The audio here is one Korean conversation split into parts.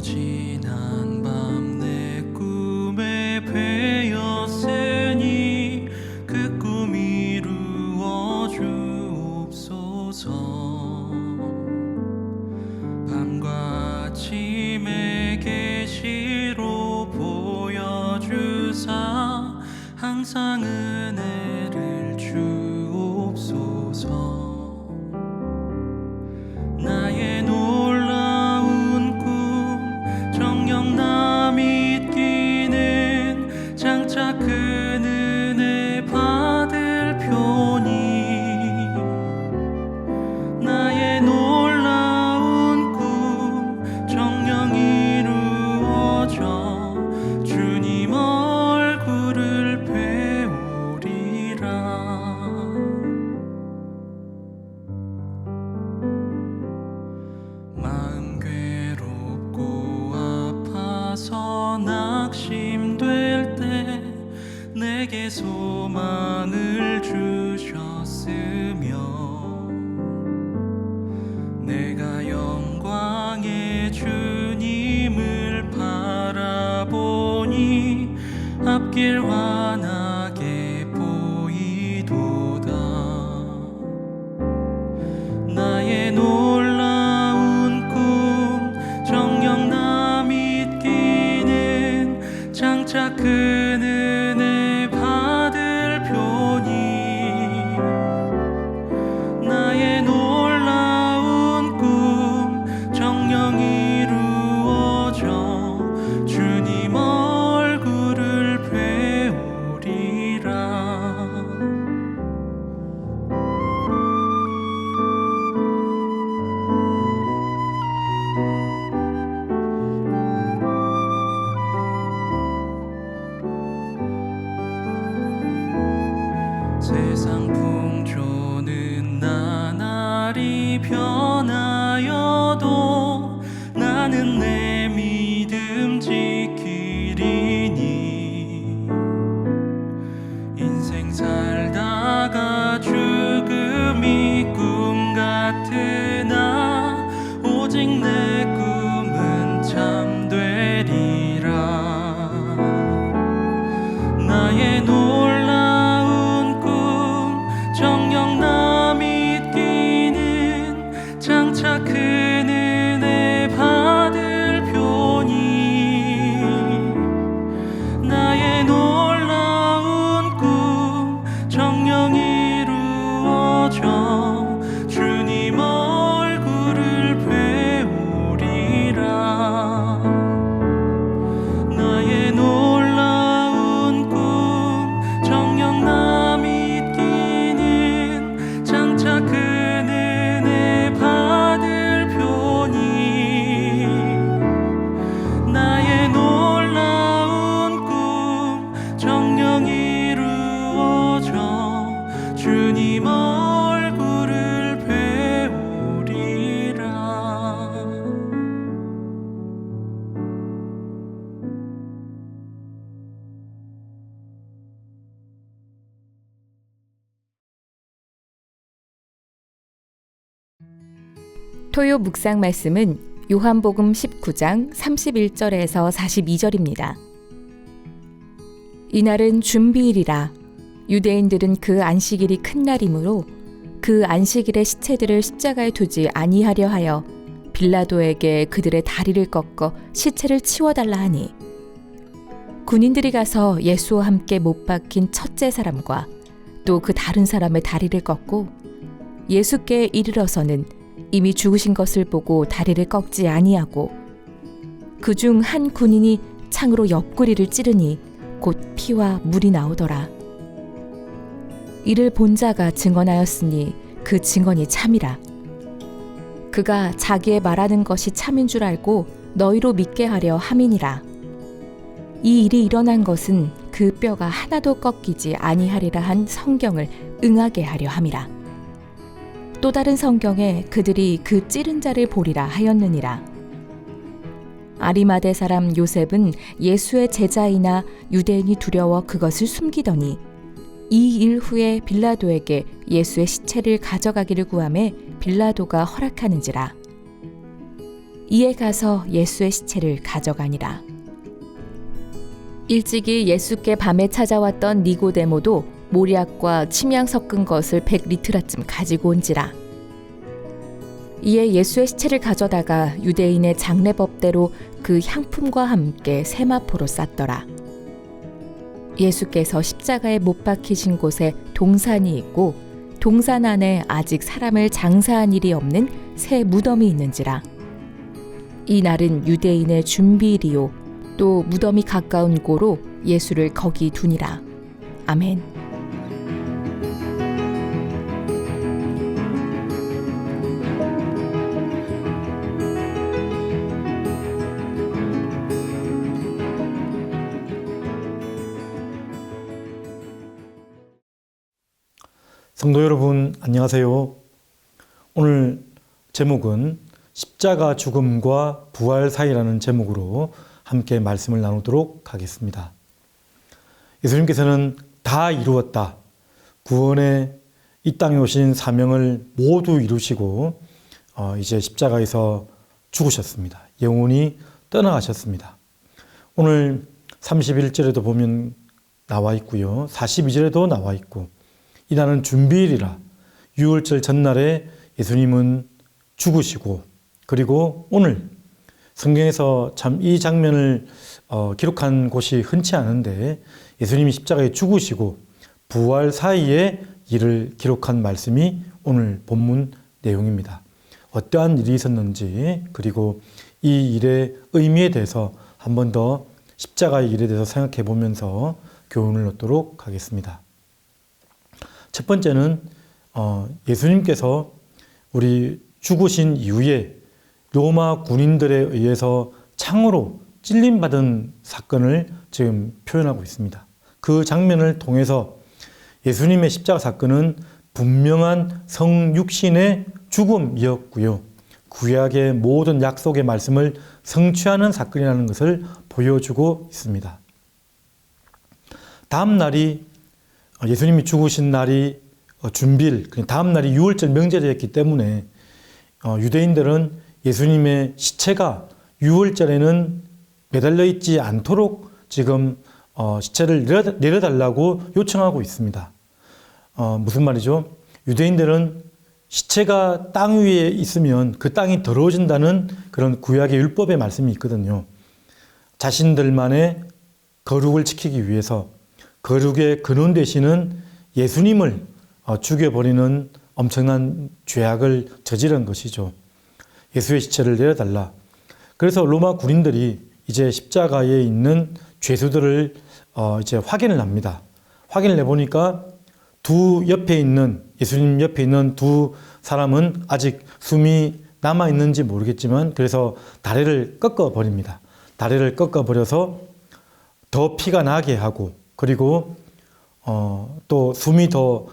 지난 밤 내 꿈에 베었으니 그 꿈 이루어 주옵소서. 밤과 아침의 계시로 보여주사 항상 은혜를 주옵소서. 나의 놀라운 꿈 정녕 남이 뛰는 장차 큰 은혜 받을 표니. 나의 놀라운 꿈 정녕 이루어져 주님 얼굴을 배우리라. 마음 괴롭고 아파서 낙심될 때 내게 소망을 주셨으며 내가 영광의 주님을 바라보니 앞길 환하게 보이도다. 나의 놀라운 꿈 정녕 남이 뛰는 장차 큰 은혜 받을 표니. 나의 놀라운 꿈 정녕 이루어져 주님 얼굴을 배우리라. 세상 풍조는 나날이 변하여도 나는 내 믿음 지키리니. 인생 살다가 죽음이 꿈 같으나 오직 내 꿈은 참되리라. 나의 놀라운 꿈 정녕 남이 뛰는 장차 큰 은혜 받을 표니. 나의 놀라운 꿈 정녕 이루어져 주님 얼굴을 배우리라. 나의 놀라운 꿈 정녕 남이 뛰는 장차 큰 은혜 받을 표니. 나의 놀라운 꿈 정녕 이루어져 주님 얼굴을 배우리라. 토요 묵상 말씀은 요한복음 19장 31절에서 42절입니다. 이날은 준비일이라. 유대인들은 그 안식일이 큰 날이므로 그 안식일에 시체들을 십자가에 두지 아니하려 하여 빌라도에게 그들의 다리를 꺾어 시체를 치워달라 하니, 군인들이 가서 예수와 함께 못 박힌 첫째 사람과 또 그 다른 사람의 다리를 꺾고 예수께 이르러서는 이미 죽으신 것을 보고 다리를 꺾지 아니하고, 그중 한 군인이 창으로 옆구리를 찌르니 곧 피와 물이 나오더라. 이를 본 자가 증언하였으니 그 증언이 참이라. 그가 자기의 말하는 것이 참인 줄 알고 너희로 믿게 하려 함이니라. 이 일이 일어난 것은 그 뼈가 하나도 꺾이지 아니하리라 한 성경을 응하게 하려 함이라. 또 다른 성경에 그들이 그 찌른 자를 보리라 하였느니라. 아리마대 사람 요셉은 예수의 제자이나 유대인이 두려워 그것을 숨기더니 이 일 후에 빌라도에게 예수의 시체를 가져가기를 구하매 빌라도가 허락하는지라. 이에 가서 예수의 시체를 가져가니라. 일찍이 예수께 밤에 찾아왔던 니고데모도 모략과 침향 섞은 것을 100리트라쯤 가지고 온지라. 이에 예수의 시체를 가져다가 유대인의 장례법대로 그 향품과 함께 세마포로 쌌더라. 예수께서 십자가에 못 박히신 곳에 동산이 있고 동산 안에 아직 사람을 장사한 일이 없는 새 무덤이 있는지라. 이 날은 유대인의 준비일이요 또 무덤이 가까운 고로 예수를 거기 두니라. 아멘. 성도 여러분, 안녕하세요. 오늘 제목은 십자가 죽음과 부활 사이라는 제목으로 함께 말씀을 나누도록 하겠습니다. 예수님께서는 다 이루었다. 구원의 이 땅에 오신 사명을 모두 이루시고 이제 십자가에서 죽으셨습니다. 영원히 떠나가셨습니다. 오늘 31절에도 보면 나와 있고요. 42절에도 나와 있고 이날은 준비일이라 유월절 전날에 예수님은 죽으시고 그리고 오늘 성경에서 참 이 장면을 기록한 곳이 흔치 않은데 예수님이 십자가에 죽으시고 부활 사이에 이를 기록한 말씀이 오늘 본문 내용입니다. 어떠한 일이 있었는지 그리고 이 일의 의미에 대해서 한 번 더 십자가의 일에 대해서 생각해 보면서 교훈을 얻도록 하겠습니다. 첫 번째는 예수님께서 우리 죽으신 이후에 로마 군인들에 의해서 창으로 찔림받은 사건을 지금 표현하고 있습니다. 그 장면을 통해서 예수님의 십자가 사건은 분명한 성육신의 죽음이었고요. 구약의 모든 약속의 말씀을 성취하는 사건이라는 것을 보여주고 있습니다. 다음 날이 예수님이 죽으신 날이 준비일, 다음 날이 유월절 명절이었기 때문에 유대인들은 예수님의 시체가 유월절에는 매달려 있지 않도록 지금 시체를 내려달라고 요청하고 있습니다. 무슨 말이죠? 유대인들은 시체가 땅 위에 있으면 그 땅이 더러워진다는 그런 구약의 율법의 말씀이 있거든요. 자신들만의 거룩을 지키기 위해서 거룩의 근원 되시는 예수님을 죽여버리는 엄청난 죄악을 저지른 것이죠. 예수의 시체를 내려달라. 그래서 로마 군인들이 이제 십자가에 있는 죄수들을 이제 확인을 합니다. 확인을 해보니까 예수님 옆에 있는 두 사람은 아직 숨이 남아있는지 모르겠지만 그래서 다리를 꺾어버립니다. 다리를 꺾어버려서 더 피가 나게 하고 그리고 또 숨이 더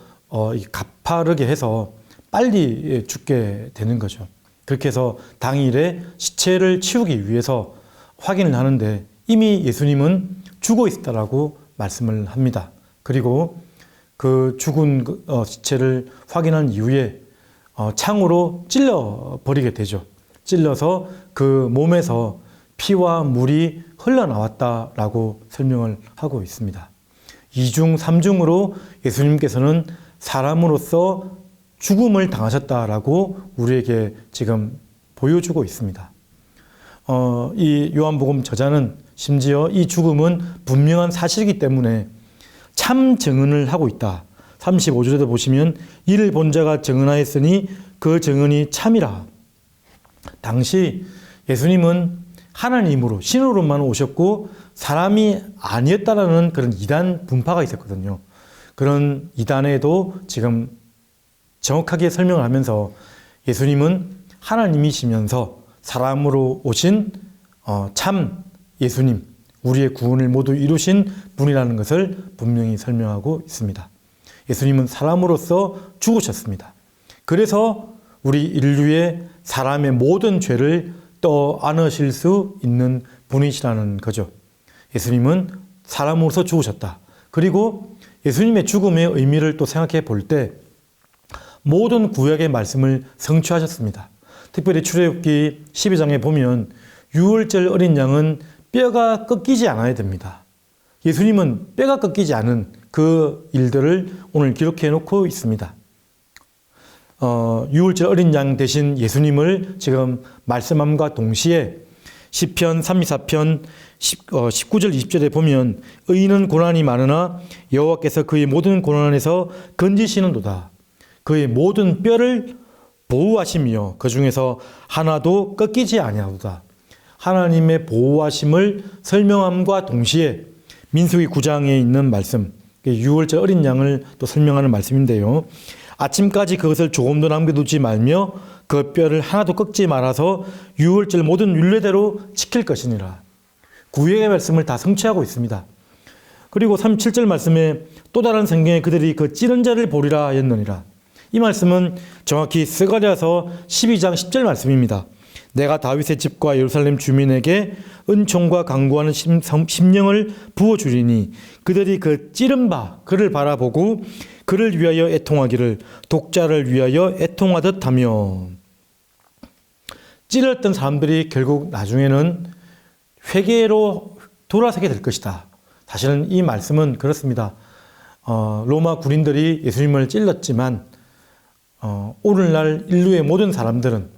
가파르게 해서 빨리 죽게 되는 거죠. 그렇게 해서 당일에 시체를 치우기 위해서 확인을 하는데 이미 예수님은 죽어 있었다라고 말씀을 합니다. 그리고 그 죽은 시체를 확인한 이후에 창으로 찔러 버리게 되죠. 찔러서 그 몸에서 피와 물이 흘러나왔다라고 설명을 하고 있습니다. 2중 3중으로 예수님께서는 사람으로서 죽음을 당하셨다라고 우리에게 지금 보여주고 있습니다. 이 요한복음 저자는 심지어 이 죽음은 분명한 사실이기 때문에 참 증언을 하고 있다. 35절에도 보시면 이를 본 자가 증언하였으니 그 증언이 참이라. 당시 예수님은 하나님으로 신으로만 오셨고 사람이 아니었다라는 그런 이단 분파가 있었거든요. 그런 이단에도 지금 정확하게 설명을 하면서 예수님은 하나님이시면서 사람으로 오신 참 예수님, 우리의 구원을 모두 이루신 분이라는 것을 분명히 설명하고 있습니다. 예수님은 사람으로서 죽으셨습니다. 그래서 우리 인류의 사람의 모든 죄를 떠안으실 수 있는 분이시라는 거죠. 예수님은 사람으로서 죽으셨다. 그리고 예수님의 죽음의 의미를 또 생각해 볼 때 모든 구약의 말씀을 성취하셨습니다. 특별히 출애굽기 12장에 보면 유월절 어린 양은 뼈가 꺾이지 않아야 됩니다. 예수님은 뼈가 꺾이지 않은 그 일들을 오늘 기록해 놓고 있습니다. 유월절 어린 양 대신 예수님을 지금 말씀함과 동시에 시편 32편 19절 20절에 보면 의인은 고난이 많으나 여호와께서 그의 모든 고난에서 건지시는도다. 그의 모든 뼈를 보호하시며 그 중에서 하나도 꺾이지 아니하도다. 하나님의 보호하심을 설명함과 동시에 민수기 9장에 있는 말씀, 유월절 어린 양을 또 설명하는 말씀인데요. 아침까지 그것을 조금도 남겨두지 말며 그 뼈를 하나도 꺾지 말아서 유월절 모든 율례대로 지킬 것이니라. 구약의 말씀을 다 성취하고 있습니다. 그리고 37절 말씀에 또 다른 성경에 그들이 그 찌른 자를 보리라 하였느니라. 이 말씀은 정확히 스가랴서 12장 10절 말씀입니다. 내가 다윗의 집과 예루살렘 주민에게 은총과 강구하는 심령을 부어주리니 그들이 그 찌른 바 그를 바라보고 그를 위하여 애통하기를 독자를 위하여 애통하듯 하며. 찔렸던 사람들이 결국 나중에는 회개로 돌아서게 될 것이다. 사실은 이 말씀은 그렇습니다. 로마 군인들이 예수님을 찔렀지만 오늘날 인류의 모든 사람들은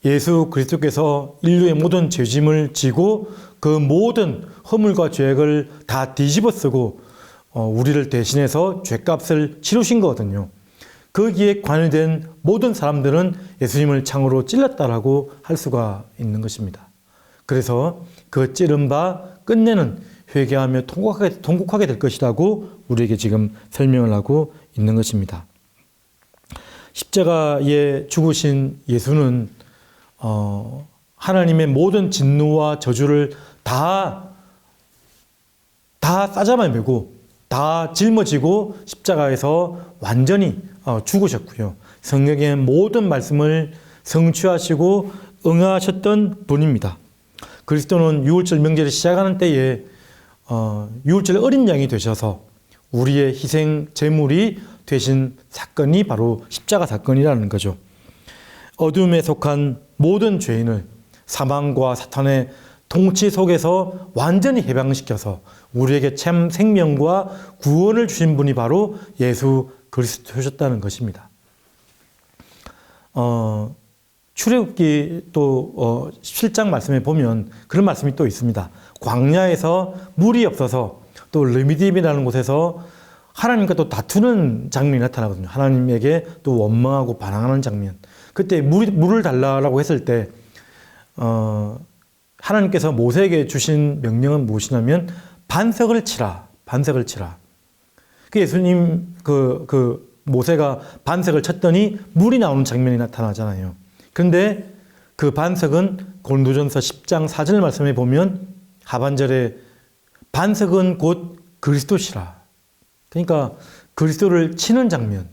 예수 그리스도께서 인류의 모든 죄짐을 지고 그 모든 허물과 죄악을 다 뒤집어 쓰고 우리를 대신해서 죄값을 치르신 거거든요. 거기에 관여된 모든 사람들은 예수님을 창으로 찔렀다라고 할 수가 있는 것입니다. 그래서 그 찌른 바 끝내는 회개하며 통곡하게 될 것이라고 우리에게 지금 설명을 하고 있는 것입니다. 십자가에 죽으신 예수는 하나님의 모든 진노와 저주를 다 싸잡아 메고 다 짊어지고 십자가에서 완전히 죽으셨고요. 성경의 모든 말씀을 성취하시고 응하셨던 분입니다. 그리스도는 유월절 명절을 시작하는 때에 유월절 어린 양이 되셔서 우리의 희생 제물이 되신 사건이 바로 십자가 사건이라는 거죠. 어둠에 속한 모든 죄인을 사망과 사탄의 통치 속에서 완전히 해방시켜서 우리에게 참 생명과 구원을 주신 분이 바로 예수 그리스도셨다는 것입니다. 출애굽기 또 7장 말씀에 보면 그런 말씀이 또 있습니다. 광야에서 물이 없어서 또 르미딤이라는 곳에서 하나님과 또 다투는 장면이 나타나거든요. 하나님에게 또 원망하고 반항하는 장면. 그때 물을 달라고 했을 때 하나님께서 모세에게 주신 명령은 무엇이냐면 반석을 치라. 그 예수님 모세가 반석을 쳤더니 물이 나오는 장면이 나타나잖아요. 그런데 그 반석은 고린도전서 10장 4절 말씀에 보면 하반절에 반석은 곧 그리스도시라. 그러니까 그리스도를 치는 장면,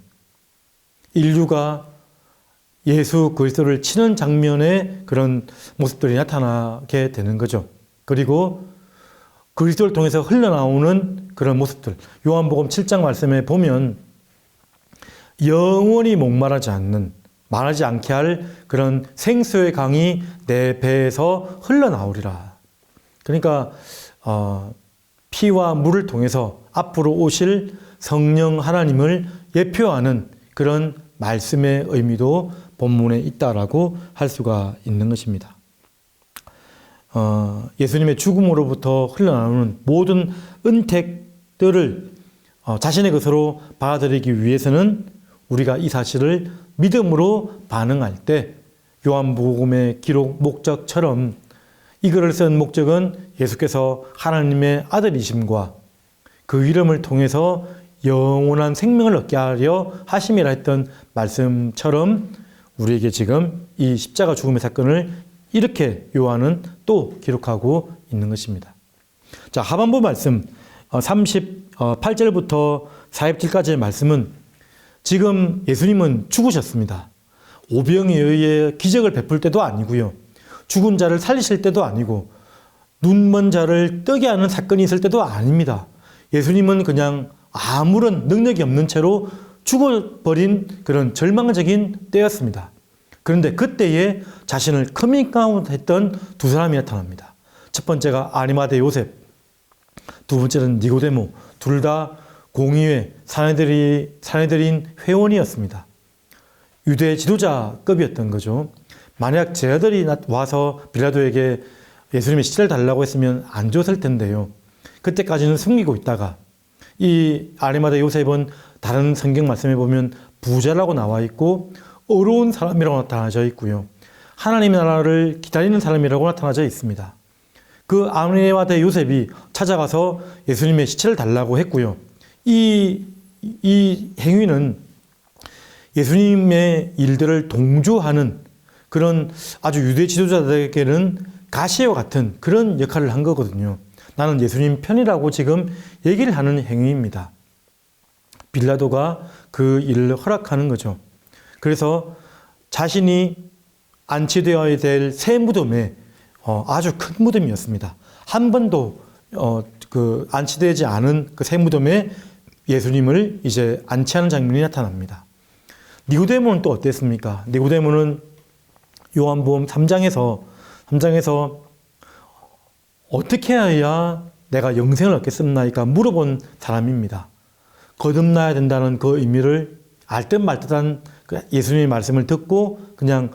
인류가 예수 그리스도를 치는 장면의 그런 모습들이 나타나게 되는 거죠. 그리고 그리스도를 통해서 흘러나오는 그런 모습들, 요한복음 7장 말씀에 보면 영원히 목마르지 않게 할 그런 생수의 강이 내 배에서 흘러나오리라. 그러니까 피와 물을 통해서 앞으로 오실 성령 하나님을 예표하는 그런 말씀의 의미도 본문에 있다라고 할 수가 있는 것입니다. 예수님의 죽음으로부터 흘러나오는 모든 은택들을 자신의 것으로 받아들이기 위해서는 우리가 이 사실을 믿음으로 반응할 때 요한복음의 기록 목적처럼 이 글을 쓴 목적은 예수께서 하나님의 아들이심과 그 이름을 통해서 영원한 생명을 얻게 하려 하심이라 했던 말씀처럼 우리에게 지금 이 십자가 죽음의 사건을 이렇게 요한은 또 기록하고 있는 것입니다. 자, 하반부 말씀 38절부터 40절까지의 말씀은 지금 예수님은 죽으셨습니다. 오병이에 의해 기적을 베풀 때도 아니고요. 죽은 자를 살리실 때도 아니고 눈먼 자를 뜨게 하는 사건이 있을 때도 아닙니다. 예수님은 그냥 아무런 능력이 없는 채로 죽어버린 그런 절망적인 때였습니다. 그런데 그때에 자신을 커밍아웃했던 두 사람이 나타납니다. 첫 번째가 아리마대 요셉, 두 번째는 니고데모. 둘 다 공의회 사내들인 회원이었습니다. 유대 지도자급이었던 거죠. 만약 제 아들이 와서 빌라도에게 예수님의 시체를 달라고 했으면 안 줬을 텐데요. 그때까지는 숨기고 있다가 이 아리마대 요셉은 다른 성경 말씀에 보면 부자라고 나와 있고 어려운 사람이라고 나타나져 있고요. 하나님의 나라를 기다리는 사람이라고 나타나져 있습니다. 그 아리마대 요셉이 찾아가서 예수님의 시체를 달라고 했고요. 이 행위는 예수님의 일들을 동조하는 그런 아주 유대 지도자들에게는 가시와 같은 그런 역할을 한 거거든요. 나는 예수님 편이라고 지금 얘기를 하는 행위입니다. 빌라도가 그 일을 허락하는 거죠. 그래서 자신이 안치되어야 될 새 무덤에 아주 큰 무덤이었습니다. 한 번도 그 안치되지 않은 그 새 무덤에 예수님을 이제 안치하는 장면이 나타납니다. 니고데모는 또 어땠습니까? 니고데모는 요한복음 3장에서 어떻게 해야 내가 영생을 얻겠습니까? 물어본 사람입니다. 거듭나야 된다는 그 의미를 알듯 말듯한 예수님의 말씀을 듣고 그냥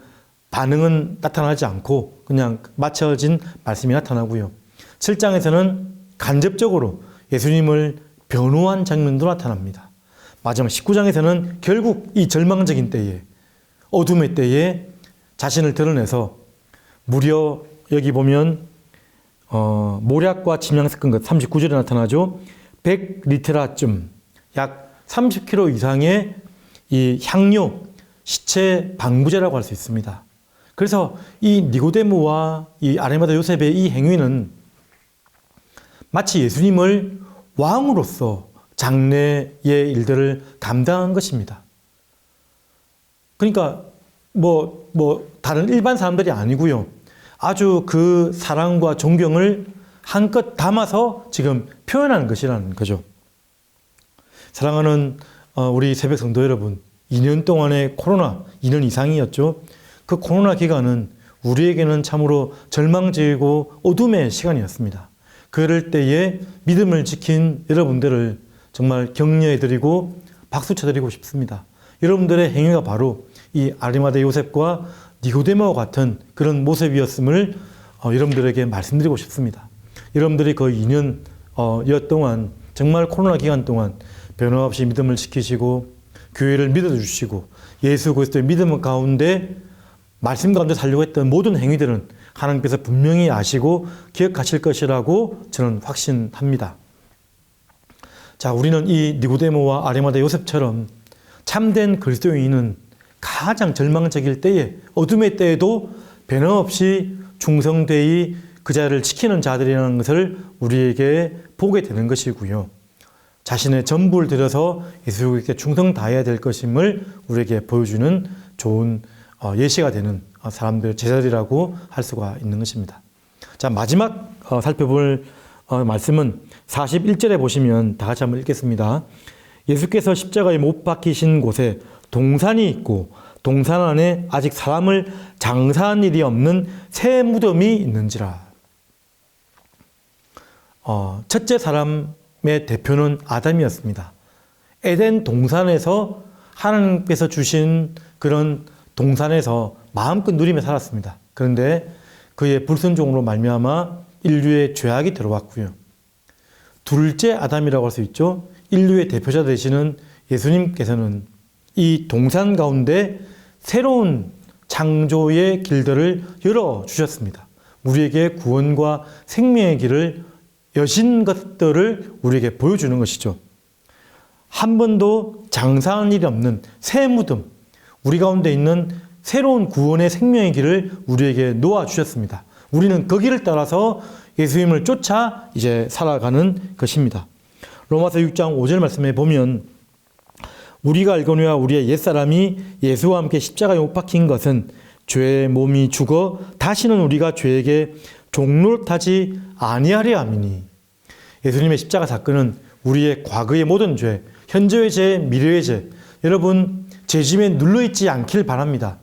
반응은 나타나지 않고 그냥 맞춰진 말씀이 나타나고요. 7장에서는 간접적으로 예수님을 변호한 장면도 나타납니다. 마지막 19장에서는 결국 이 절망적인 때에 어둠의 때에 자신을 드러내서 무려 여기 보면 모략과 침향 섞은 것 39절에 나타나죠. 100리테라쯤 약 30kg 이상의 이 향료 시체 방부제라고 할 수 있습니다. 그래서 이 니고데모와 이 아리마다 요셉의 이 행위는 마치 예수님을 왕으로서 장래의 일들을 감당한 것입니다. 그러니까 다른 일반 사람들이 아니고요. 아주 그 사랑과 존경을 한껏 담아서 지금 표현하는 것이라는 거죠. 사랑하는 우리 새벽 성도 여러분, 2년 동안의 코로나, 2년 이상이었죠. 그 코로나 기간은 우리에게는 참으로 절망적이고 어둠의 시간이었습니다. 그럴 때에 믿음을 지킨 여러분들을 정말 격려해드리고 박수 쳐드리고 싶습니다. 여러분들의 행위가 바로 이 아리마대 요셉과 니고데모와 같은 그런 모습이었음을 여러분들에게 말씀드리고 싶습니다. 여러분들이 그 2년 동안 정말 코로나 기간 동안 변함없이 믿음을 지키시고 교회를 믿어주시고 예수 그리스도의 믿음 가운데 말씀 가운데 살려고 했던 모든 행위들은 하나님께서 분명히 아시고 기억하실 것이라고 저는 확신합니다. 자, 우리는 이 니고데모와 아리마대 요셉처럼 참된 그리스도인은 가장 절망적일 때에 어둠의 때에도 변함없이 충성되이 그 자를 지키는 자들이라는 것을 우리에게 보게 되는 것이고요. 자신의 전부를 들여서 예수님께 충성 다해야 될 것임을 우리에게 보여주는 좋은 예시가 되는 사람들, 제자들이라고 할 수가 있는 것입니다. 자, 마지막 살펴볼 말씀은 41절에 보시면 다 같이 한번 읽겠습니다. 예수께서 십자가에 못 박히신 곳에 동산이 있고 동산 안에 아직 사람을 장사한 일이 없는 새 무덤이 있는지라. 첫째 사람의 대표는 아담이었습니다. 에덴 동산에서 하나님께서 주신 그런 동산에서 마음껏 누리며 살았습니다. 그런데 그의 불순종으로 말미암아 인류의 죄악이 들어왔고요. 둘째 아담이라고 할 수 있죠. 인류의 대표자 되시는 예수님께서는 이 동산 가운데 새로운 창조의 길들을 열어주셨습니다. 우리에게 구원과 생명의 길을 여신 것들을 우리에게 보여주는 것이죠. 한 번도 장사한 일이 없는 새 무덤, 우리 가운데 있는 새로운 구원의 생명의 길을 우리에게 놓아주셨습니다. 우리는 그 길을 따라서 예수님을 쫓아 이제 살아가는 것입니다. 로마서 6장 5절 말씀에 보면 우리가 알거니와 우리의 옛사람이 예수와 함께 십자가에 못 박힌 것은 죄의 몸이 죽어 다시는 우리가 죄에게 종노릇하지 아니하려 함이니. 예수님의 십자가 사건은 우리의 과거의 모든 죄, 현재의 죄, 미래의 죄, 여러분 죄짐에 눌러있지 않길 바랍니다.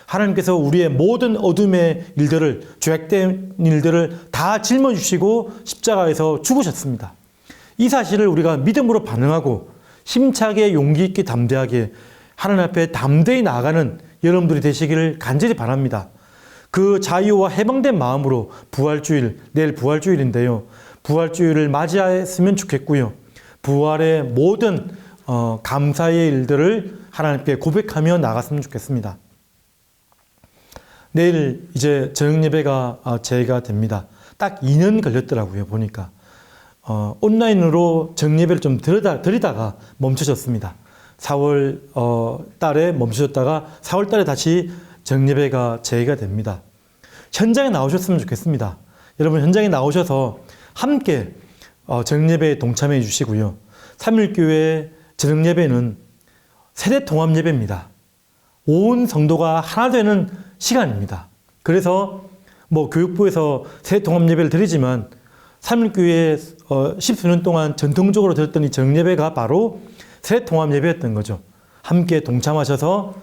하나님께서 우리의 모든 어둠의 일들을, 죄악된 일들을 다 짊어주시고 십자가에서 죽으셨습니다. 이 사실을 우리가 믿음으로 반응하고 힘차게 용기 있게 담대하게 하나님 앞에 담대히 나아가는 여러분들이 되시기를 간절히 바랍니다. 그 자유와 해방된 마음으로 부활주일, 내일 부활주일인데요. 부활주일을 맞이했으면 좋겠고요. 부활의 모든 감사의 일들을 하나님께 고백하며 나갔으면 좋겠습니다. 내일 이제 저녁 예배가 제가 됩니다. 딱 2년 걸렸더라고요, 보니까. 온라인으로 저녁 예배를 좀 드리다가 멈춰졌습니다. 4월 달에 멈춰졌다가 4월 달에 다시 저녁 예배가 제가 됩니다. 현장에 나오셨으면 좋겠습니다. 여러분 현장에 나오셔서 함께 저녁 예배에 동참해 주시고요. 3일교회 저녁 예배는 세대 통합 예배입니다. 온 성도가 하나 되는 시간입니다. 그래서 교육부에서 세대 통합 예배를 드리지만 3일교회 십수년 동안 전통적으로 드렸던 이 저녁 예배가 바로 세대 통합 예배였던 거죠. 함께 동참하셔서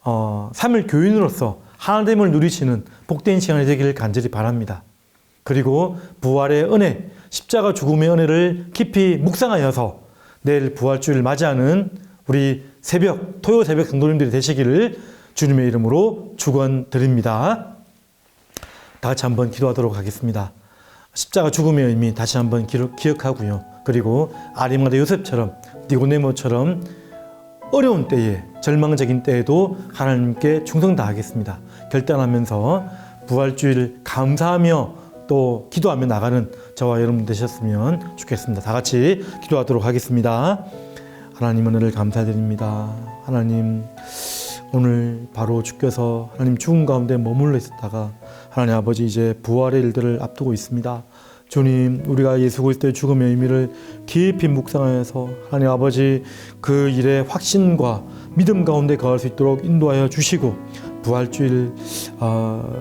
3일 교인으로서 하나됨을 누리시는 복된 시간이 되기를 간절히 바랍니다. 그리고 부활의 은혜, 십자가 죽음의 은혜를 깊이 묵상하여서 내일 부활주일을 맞이하는 우리 토요 새벽 성도님들이 되시기를 주님의 이름으로 축원드립니다. 다 같이 한번 기도하도록 하겠습니다. 십자가 죽음의 의미 다시 한번 기억하고요. 그리고 아리마다 요셉처럼 니고데모처럼 어려운 때에, 절망적인 때에도 하나님께 충성 다하겠습니다. 결단하면서 부활주일 감사하며 또 기도하며 나가는 저와 여러분 되셨으면 좋겠습니다. 다 같이 기도하도록 하겠습니다. 하나님 은혜를 감사드립니다. 하나님 오늘 바로 주께서 하나님 죽음 가운데 머물러 있었다가 하나님 아버지 이제 부활의 일들을 앞두고 있습니다. 주님, 우리가 예수 그리스도의 죽음의 의미를 깊이 묵상하여서 하나님 아버지 그 일의 확신과 믿음 가운데 거할 수 있도록 인도하여 주시고 부활주일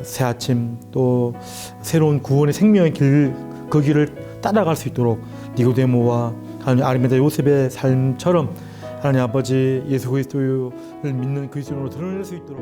새 아침 또 새로운 구원의 생명의 그 길을 따라갈 수 있도록 니고데모와 하나님 아리마다 요셉의 삶처럼 하나님 아버지 예수 그리스도를 믿는 그리스도인으로 드러낼 수 있도록